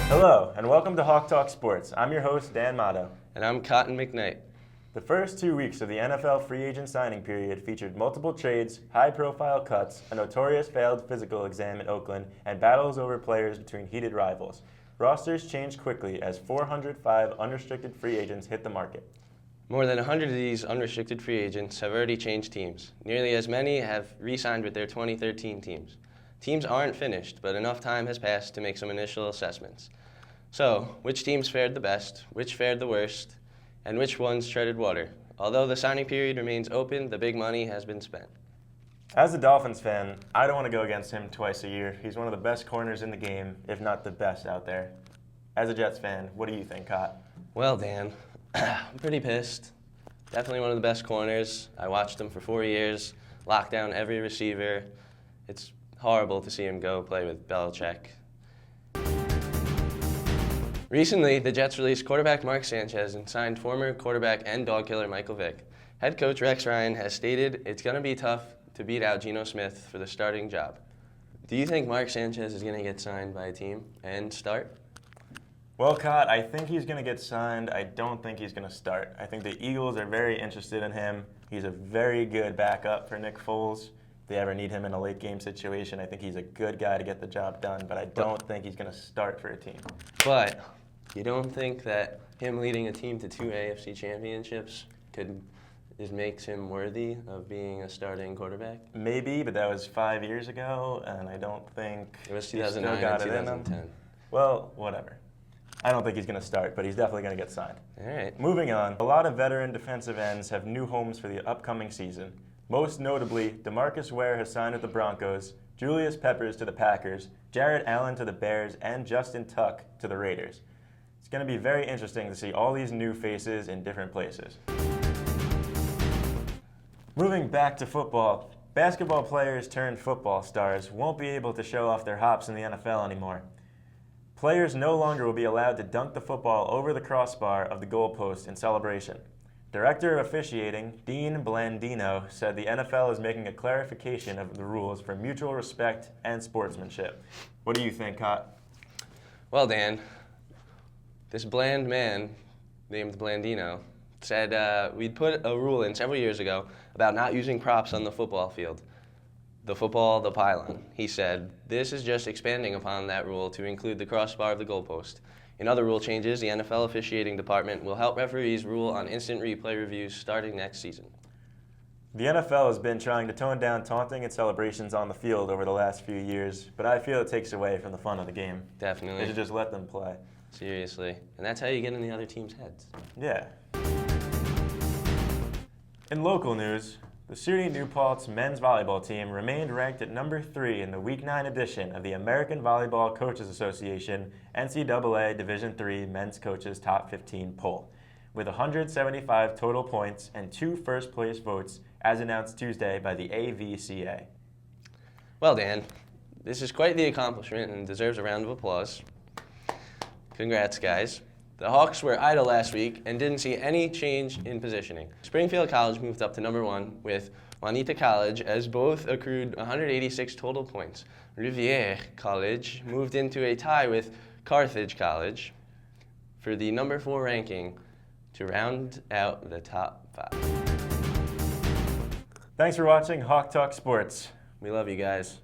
Hello, and welcome to Hawk Talk Sports. I'm your host, Dan Motto. And I'm Cotton McKnight. The first 2 weeks of the NFL free agent signing period featured multiple trades, high-profile cuts, a notorious failed physical exam in Oakland, and battles over players between heated rivals. Rosters changed quickly as 405 unrestricted free agents hit the market. More than 100 of these unrestricted free agents have already changed teams. Nearly as many have re-signed with their 2013 teams. Teams aren't finished, but enough time has passed to make some initial assessments. So, which teams fared the best, which fared the worst, and which ones treaded water? Although the signing period remains open, the big money has been spent. As a Dolphins fan, I don't want to go against him twice a year. He's one of the best corners in the game, if not the best out there. As a Jets fan, what do you think, Cot? Well, Dan, I'm pretty pissed. Definitely one of the best corners. I watched him for 4 years, locked down every receiver. It's horrible to see him go play with Belichick. Recently, the Jets released quarterback Mark Sanchez and signed former quarterback and dog killer Michael Vick. Head coach Rex Ryan has stated it's going to be tough to beat out Geno Smith for the starting job. Do you think Mark Sanchez is going to get signed by a team and start? Well, Cot, I think he's going to get signed. I don't think he's going to start. I think the Eagles are very interested in him. He's a very good backup for Nick Foles. If they ever need him in a late game situation, I think he's a good guy to get the job done, but I don't think he's going to start for a team. But you don't think that him leading a team to 2 AFC championships makes him worthy of being a starting quarterback? Maybe, but that was 5 years ago, and I don't think It was he's 2009 still got and it in him. 2010. Well, whatever. I don't think he's going to start, but he's definitely going to get signed. All right. Moving on, a lot of veteran defensive ends have new homes for the upcoming season. Most notably, DeMarcus Ware has signed with the Broncos, Julius Peppers to the Packers, Jarrett Allen to the Bears, and Justin Tuck to the Raiders. It's going to be very interesting to see all these new faces in different places. Moving back to football, basketball players turned football stars won't be able to show off their hops in the NFL anymore. Players no longer will be allowed to dunk the football over the crossbar of the goalpost in celebration. Director of Officiating, Dean Blandino, said the NFL is making a clarification of the rules for mutual respect and sportsmanship. What do you think, Cot? Well, Dan, this bland man named Blandino said we'd put a rule in several years ago about not using props on the football field. The football, the pylon. He said, this is just expanding upon that rule to include the crossbar of the goalpost. In other rule changes, the NFL officiating department will help referees rule on instant replay reviews starting next season. The NFL has been trying to tone down taunting and celebrations on the field over the last few years, but I feel it takes away from the fun of the game. Definitely. They should just let them play. Seriously. And that's how you get in the other team's heads. Yeah. In local news, the SUNY New Paltz men's volleyball team remained ranked at number 3 in the Week 9 edition of the American Volleyball Coaches Association NCAA Division III Men's Coaches Top 15 poll, with 175 total points and 2 first-place votes, as announced Tuesday by the AVCA. Well, Dan, this is quite the accomplishment and deserves a round of applause. Congrats, guys. The Hawks were idle last week and didn't see any change in positioning. Springfield College moved up to number 1 with Juanita College as both accrued 186 total points. Riviere College moved into a tie with Carthage College for the number 4 ranking to round out the top 5. Thanks for watching Hawk Talk Sports. We love you guys.